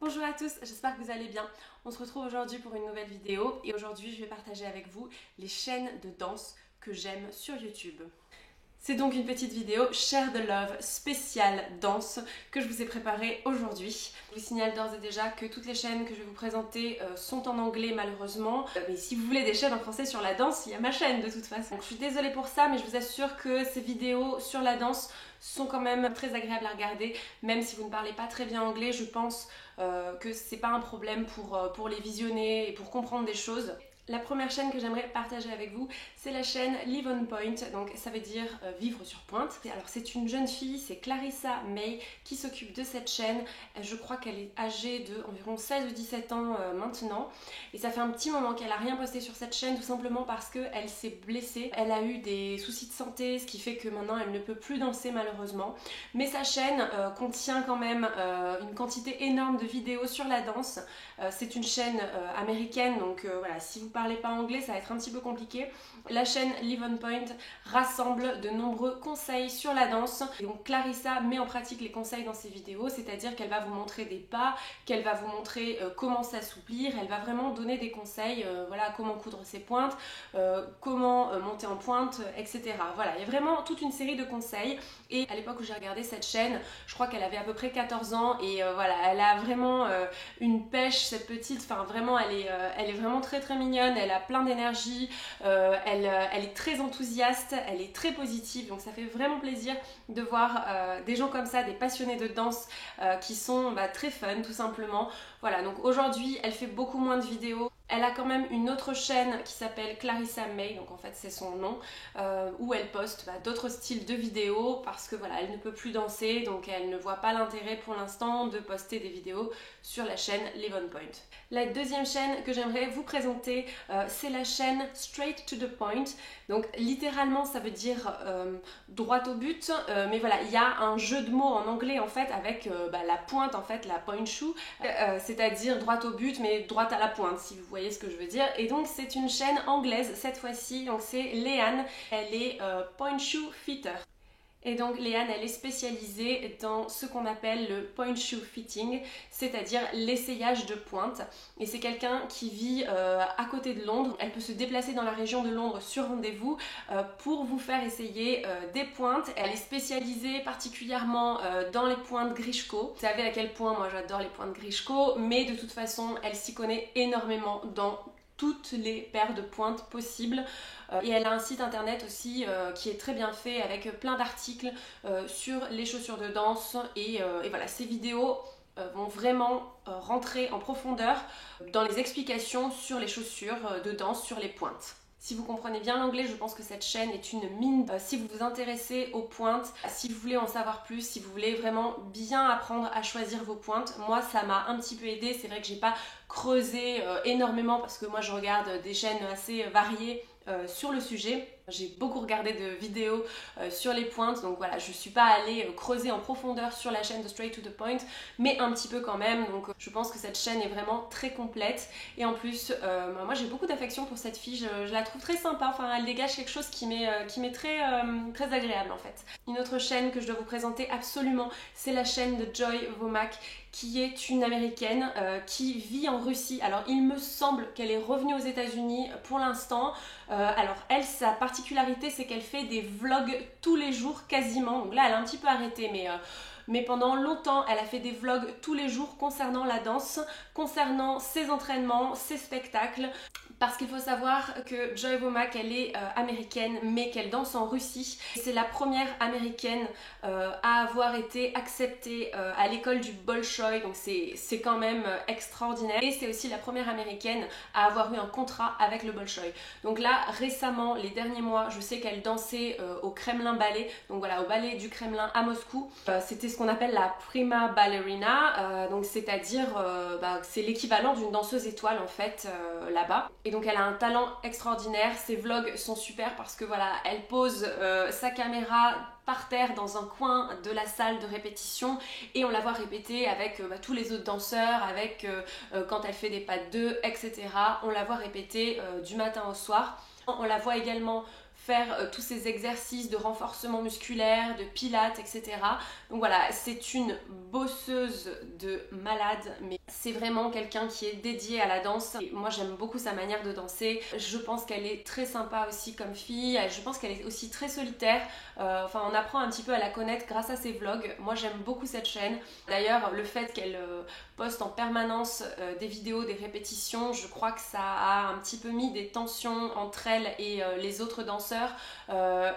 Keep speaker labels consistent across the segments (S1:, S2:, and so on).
S1: Bonjour à tous, j'espère que vous allez bien. On se retrouve aujourd'hui pour une nouvelle vidéo et aujourd'hui je vais partager avec vous les chaînes de danse que j'aime sur YouTube. C'est donc une petite vidéo Share the Love spéciale danse que je vous ai préparée aujourd'hui. Je vous signale d'ores et déjà que toutes les chaînes que je vais vous présenter sont en anglais malheureusement. Mais si vous voulez des chaînes en français sur la danse, il y a ma chaîne de toute façon. Donc je suis désolée pour ça, mais je vous assure que ces vidéos sur la danse sont quand même très agréables à regarder. Même si vous ne parlez pas très bien anglais, je pense que c'est pas un problème pour les visionner et pour comprendre des choses. La première chaîne que j'aimerais partager avec vous, c'est la chaîne Live on Point, donc ça veut dire vivre sur pointe. Alors c'est une jeune fille, c'est Clarissa May qui s'occupe de cette chaîne. Je crois qu'elle est âgée de environ 16 ou 17 ans maintenant. Et ça fait un petit moment qu'elle n'a rien posté sur cette chaîne, tout simplement parce qu'elle s'est blessée. Elle a eu des soucis de santé, ce qui fait que maintenant elle ne peut plus danser malheureusement. Mais sa chaîne contient quand même une quantité énorme de vidéos sur la danse. C'est une chaîne américaine, donc voilà, si vous parlez pas anglais, ça va être un petit peu compliqué. La chaîne Live on Point rassemble de nombreux conseils sur la danse. Et donc Clarissa met en pratique les conseils dans ses vidéos, c'est-à-dire qu'elle va vous montrer des pas, qu'elle va vous montrer comment s'assouplir, elle va vraiment donner des conseils, voilà, comment coudre ses pointes, comment monter en pointe, etc. Voilà, il y a vraiment toute une série de conseils. Et à l'époque où j'ai regardé cette chaîne, je crois qu'elle avait à peu près 14 ans et voilà, elle a vraiment une pêche, cette petite, enfin vraiment elle est vraiment très très mignonne, elle a plein d'énergie, elle est très enthousiaste, elle est très positive, donc ça fait vraiment plaisir de voir des gens comme ça, des passionnés de danse qui sont très fun tout simplement. Voilà, donc aujourd'hui elle fait beaucoup moins de vidéos. Elle a quand même une autre chaîne qui s'appelle Clarissa May, donc en fait c'est son nom, où elle poste d'autres styles de vidéos parce que voilà, elle ne peut plus danser, donc elle ne voit pas l'intérêt pour l'instant de poster des vidéos sur la chaîne Live on Point. La deuxième chaîne que j'aimerais vous présenter, c'est la chaîne Straight to the Point. Donc littéralement ça veut dire droit au but, mais voilà, il y a un jeu de mots en anglais en fait avec la pointe en fait, la point shoe, c'est-à-dire droit au but mais droite à la pointe si vous voyez ce que je veux dire. Et donc c'est une chaîne anglaise cette fois-ci, donc c'est Leanne, elle est point shoe fitter. Et donc Leanne, elle est spécialisée dans ce qu'on appelle le point shoe fitting, c'est-à-dire l'essayage de pointe. Et c'est quelqu'un qui vit à côté de Londres. Elle peut se déplacer dans la région de Londres sur rendez-vous pour vous faire essayer des pointes. Elle est spécialisée particulièrement dans les pointes Grishko. Vous savez à quel point moi j'adore les pointes Grishko, mais de toute façon, elle s'y connaît énormément dans toutes les paires de pointes possibles. Et elle a un site internet aussi qui est très bien fait avec plein d'articles sur les chaussures de danse et voilà, ces vidéos vont vraiment rentrer en profondeur dans les explications sur les chaussures de danse, sur les pointes. Si vous comprenez bien l'anglais, je pense que cette chaîne est une mine. Si vous vous intéressez aux pointes, si vous voulez en savoir plus, si vous voulez vraiment bien apprendre à choisir vos pointes, moi ça m'a un petit peu aidé. C'est vrai que j'ai pas creusé énormément parce que moi je regarde des chaînes assez variées sur le sujet. J'ai beaucoup regardé de vidéos sur les pointes, donc voilà, je suis pas allée creuser en profondeur sur la chaîne de Straight to the Point, mais un petit peu quand même, donc je pense que cette chaîne est vraiment très complète. Et en plus, moi j'ai beaucoup d'affection pour cette fille, je la trouve très sympa, enfin elle dégage quelque chose qui m'est très agréable en fait. Une autre chaîne que je dois vous présenter absolument, c'est la chaîne de Joy Womack, qui est une américaine qui vit en Russie. Alors il me semble qu'elle est revenue aux États-Unis pour l'instant. Alors elle, sa particularité, c'est qu'elle fait des vlogs tous les jours quasiment. Donc là elle a un petit peu arrêté, mais pendant longtemps, elle a fait des vlogs tous les jours concernant la danse, concernant ses entraînements, ses spectacles. Parce qu'il faut savoir que Joy Womack, elle est américaine, mais qu'elle danse en Russie. C'est la première américaine à avoir été acceptée à l'école du Bolchoï, donc c'est quand même extraordinaire. Et c'est aussi la première américaine à avoir eu un contrat avec le Bolchoï. Donc là, récemment, les derniers mois, je sais qu'elle dansait au Kremlin Ballet, donc voilà, au ballet du Kremlin à Moscou. C'était ce qu'on appelle la prima ballerina, donc c'est-à-dire c'est l'équivalent d'une danseuse étoile en fait là-bas. Et donc elle a un talent extraordinaire, ses vlogs sont super parce que voilà, elle pose sa caméra par terre dans un coin de la salle de répétition et on la voit répéter avec tous les autres danseurs, avec quand elle fait des pas de deux, etc. On la voit répéter du matin au soir. On la voit également faire tous ces exercices de renforcement musculaire, de pilates, etc. Donc voilà, c'est une bosseuse de malade, mais c'est vraiment quelqu'un qui est dédié à la danse. Et moi j'aime beaucoup sa manière de danser. Je pense qu'elle est très sympa aussi comme fille. Je pense qu'elle est aussi très solitaire. Enfin, on apprend un petit peu à la connaître grâce à ses vlogs. Moi j'aime beaucoup cette chaîne. D'ailleurs, le fait qu'elle poste en permanence des vidéos, des répétitions, je crois que ça a un petit peu mis des tensions entre elle et les autres danseurs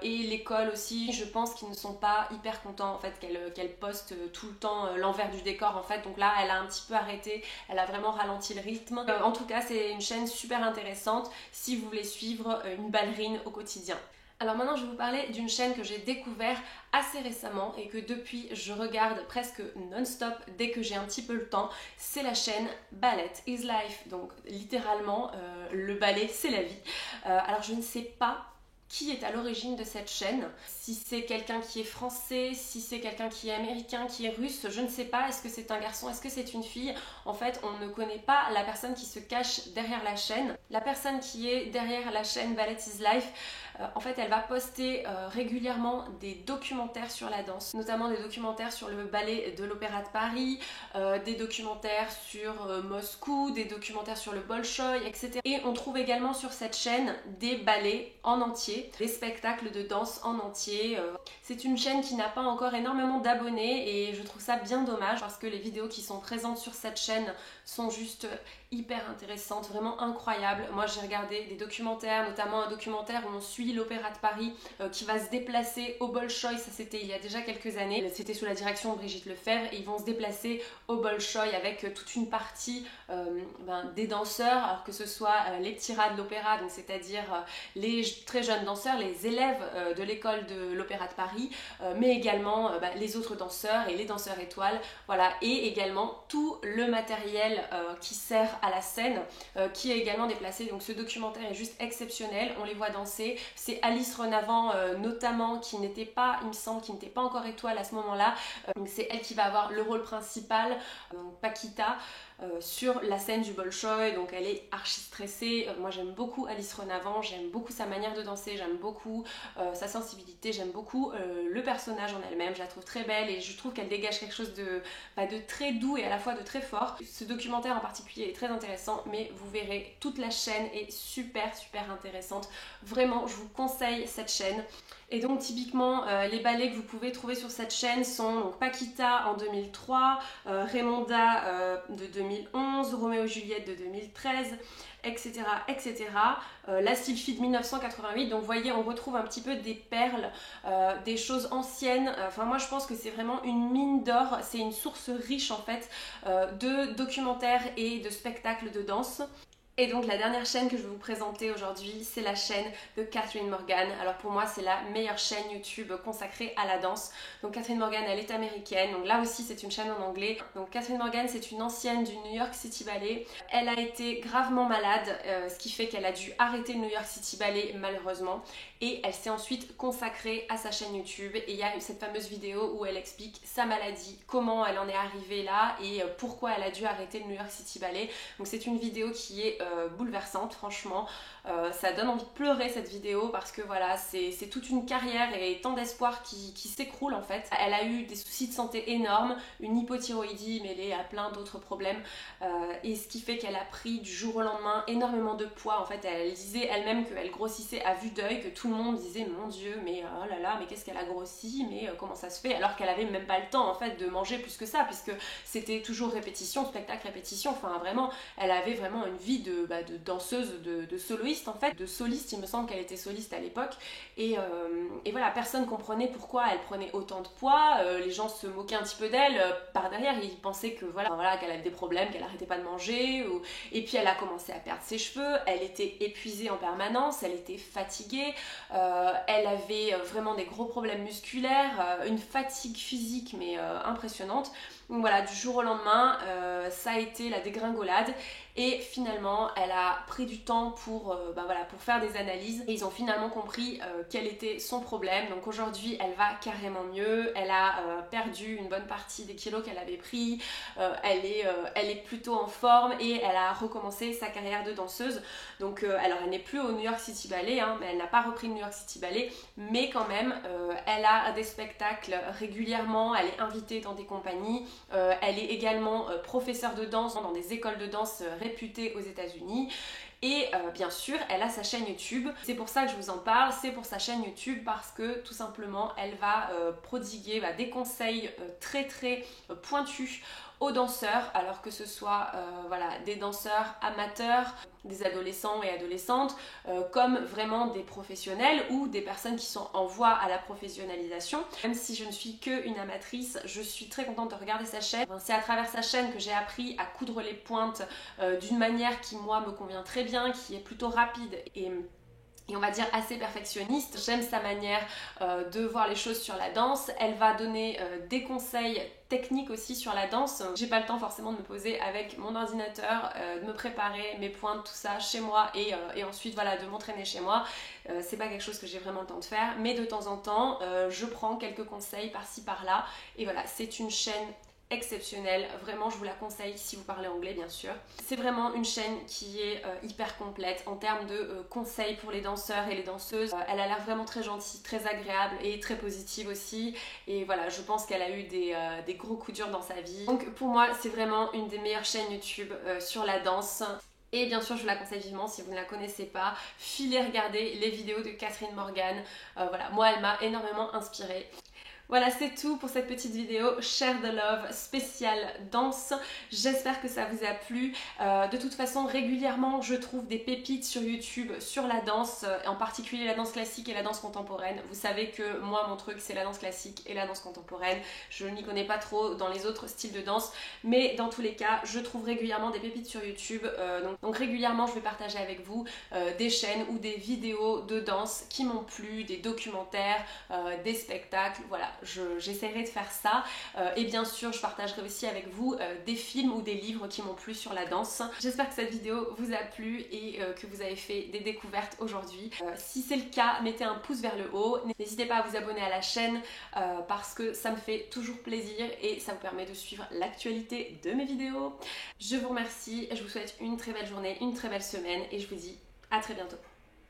S1: et l'école aussi. Je pense qu'ils ne sont pas hyper contents en fait qu'elle poste tout le temps l'envers du décor en fait. Donc là, elle a un petit peu arrêté, elle a vraiment ralenti le rythme. En tout cas, c'est une chaîne super intéressante si vous voulez suivre une ballerine au quotidien. Alors maintenant je vais vous parler d'une chaîne que j'ai découvert assez récemment et que depuis je regarde presque non-stop dès que j'ai un petit peu le temps. C'est la chaîne Ballet is Life, donc littéralement le ballet c'est la vie. Alors je ne sais pas qui est à l'origine de cette chaîne, si c'est quelqu'un qui est français, si c'est quelqu'un qui est américain, qui est russe, je ne sais pas, est-ce que c'est un garçon, est-ce que c'est une fille? En fait, on ne connaît pas la personne qui se cache derrière la chaîne. La personne qui est derrière la chaîne Ballet is Life, en fait, elle va poster régulièrement des documentaires sur la danse, notamment des documentaires sur le ballet de l'Opéra de Paris, des documentaires sur Moscou, des documentaires sur le Bolchoï, etc. Et on trouve également sur cette chaîne des ballets en entier, des spectacles de danse en entier. C'est une chaîne qui n'a pas encore énormément d'abonnés et je trouve ça bien dommage parce que les vidéos qui sont présentes sur cette chaîne sont juste hyper intéressantes, vraiment incroyables. Moi j'ai regardé des documentaires, notamment un documentaire où on suit l'Opéra de Paris qui va se déplacer au Bolchoï, ça c'était il y a déjà quelques années, c'était sous la direction de Brigitte Lefebvre et ils vont se déplacer au Bolchoï avec toute une partie des danseurs, alors que ce soit les petits rats de l'opéra, donc c'est-à-dire les très jeunes danseurs, les élèves de l'école de l'Opéra de Paris, mais également les autres danseurs et les danseurs étoiles, voilà, et également tout le matériel qui sert à la scène qui est également déplacé. Donc ce documentaire est juste exceptionnel, on les voit danser. C'est Alice Renavant notamment qui n'était pas, il me semble, qui n'était pas encore étoile à ce moment-là. C'est elle qui va avoir le rôle principal, Paquita, sur la scène du Bolchoï, donc elle est archi stressée. Moi j'aime beaucoup Alice Renavant, j'aime beaucoup sa manière de danser, j'aime beaucoup sa sensibilité, j'aime beaucoup le personnage en elle-même, je la trouve très belle et je trouve qu'elle dégage quelque chose de très doux et à la fois de très fort. Ce documentaire en particulier est très intéressant, mais vous verrez, toute la chaîne est super intéressante. Vraiment, je vous conseille cette chaîne. Et donc typiquement les ballets que vous pouvez trouver sur cette chaîne sont donc Paquita en 2003, Raymonda de 2011, Roméo et Juliette de 2013, etc. etc. La Sylphie de 1988, donc vous voyez on retrouve un petit peu des perles, des choses anciennes. Enfin moi je pense que c'est vraiment une mine d'or, c'est une source riche en fait de documentaires et de spectacles de danse. Et donc la dernière chaîne que je vais vous présenter aujourd'hui, c'est la chaîne de Catherine Morgan. Alors pour moi c'est la meilleure chaîne YouTube consacrée à la danse. Donc Catherine Morgan, elle est américaine, donc là aussi c'est une chaîne en anglais. Donc Catherine Morgan, c'est une ancienne du New York City Ballet. Elle a été gravement malade, ce qui fait qu'elle a dû arrêter le New York City Ballet malheureusement. Et elle s'est ensuite consacrée à sa chaîne YouTube et il y a cette fameuse vidéo où elle explique sa maladie, comment elle en est arrivée là et pourquoi elle a dû arrêter le New York City Ballet. Donc c'est une vidéo qui est bouleversante, franchement. Ça donne envie de pleurer cette vidéo parce que voilà, c'est toute une carrière et tant d'espoir qui s'écroule en fait. Elle a eu des soucis de santé énormes, une hypothyroïdie mêlée à plein d'autres problèmes et ce qui fait qu'elle a pris du jour au lendemain énormément de poids. En fait, elle disait elle-même qu'elle grossissait à vue d'œil, que tout le monde disait mon Dieu, mais oh là là, mais qu'est-ce qu'elle a grossi, mais comment ça se fait, alors qu'elle avait même pas le temps en fait de manger plus que ça, puisque c'était toujours répétition, spectacle, répétition. Enfin vraiment, elle avait vraiment une vie de danseuse, de soloiste en fait, de soliste. Il me semble qu'elle était soliste à l'époque et voilà, personne comprenait pourquoi elle prenait autant de poids. Les gens se moquaient un petit peu d'elle par derrière, ils pensaient que voilà qu'elle avait des problèmes, qu'elle arrêtait pas de manger et puis elle a commencé à perdre ses cheveux, elle était épuisée en permanence, elle était fatiguée, elle avait vraiment des gros problèmes musculaires, une fatigue physique mais impressionnante. Donc voilà, du jour au lendemain, ça a été la dégringolade et finalement elle a pris du temps pour faire des analyses et ils ont finalement compris quel était son problème. Donc aujourd'hui elle va carrément mieux, elle a perdu une bonne partie des kilos qu'elle avait pris, elle est plutôt en forme et elle a recommencé sa carrière de danseuse. Donc alors elle n'est plus au New York City Ballet, hein, mais elle n'a pas repris le New York City Ballet, mais quand même elle a des spectacles régulièrement, elle est invitée dans des compagnies, elle est également professeure de danse dans des écoles de danse réputées aux États-Unis. Et bien sûr, elle a sa chaîne YouTube. C'est pour ça que je vous en parle, c'est pour sa chaîne YouTube parce que tout simplement, elle va prodiguer des conseils très pointus aux danseurs, alors que ce soit des danseurs amateurs, des adolescents et adolescentes, comme vraiment des professionnels ou des personnes qui sont en voie à la professionnalisation. Même si je ne suis qu'une amatrice, je suis très contente de regarder sa chaîne. C'est à travers sa chaîne que j'ai appris à coudre les pointes d'une manière qui moi me convient très bien, qui est plutôt rapide et on va dire assez perfectionniste. J'aime sa manière de voir les choses sur la danse. Elle va donner des conseils techniques aussi sur la danse. J'ai pas le temps forcément de me poser avec mon ordinateur, de me préparer mes pointes, tout ça chez moi et ensuite voilà de m'entraîner chez moi. C'est pas quelque chose que j'ai vraiment le temps de faire, mais de temps en temps je prends quelques conseils par-ci par-là et voilà, c'est une chaîne exceptionnelle, vraiment je vous la conseille si vous parlez anglais bien sûr. C'est vraiment une chaîne qui est hyper complète en termes de conseils pour les danseurs et les danseuses. Elle a l'air vraiment très gentille, très agréable et très positive aussi et voilà, je pense qu'elle a eu des gros coups durs dans sa vie. Donc pour moi c'est vraiment une des meilleures chaînes YouTube sur la danse. Et bien sûr, je vous la conseille vivement si vous ne la connaissez pas. Filez regarder les vidéos de Catherine Morgan. Voilà, moi elle m'a énormément inspirée. Voilà, c'est tout pour cette petite vidéo Share the Love spéciale danse. J'espère que ça vous a plu. De toute façon, régulièrement, je trouve des pépites sur YouTube sur la danse, en particulier la danse classique et la danse contemporaine. Vous savez que moi, mon truc, c'est la danse classique et la danse contemporaine. Je n'y connais pas trop dans les autres styles de danse, mais dans tous les cas, je trouve régulièrement des pépites sur YouTube. Donc régulièrement, je vais partager avec vous des chaînes ou des vidéos de danse qui m'ont plu, des documentaires, des spectacles, voilà. J'essaierai de faire ça et bien sûr je partagerai aussi avec vous des films ou des livres qui m'ont plu sur la danse. J'espère que cette vidéo vous a plu et que vous avez fait des découvertes aujourd'hui. Si c'est le cas, mettez un pouce vers le haut, n'hésitez pas à vous abonner à la chaîne parce que ça me fait toujours plaisir et ça vous permet de suivre l'actualité de mes vidéos. Je vous remercie, je vous souhaite une très belle journée, une très belle semaine et je vous dis à très bientôt.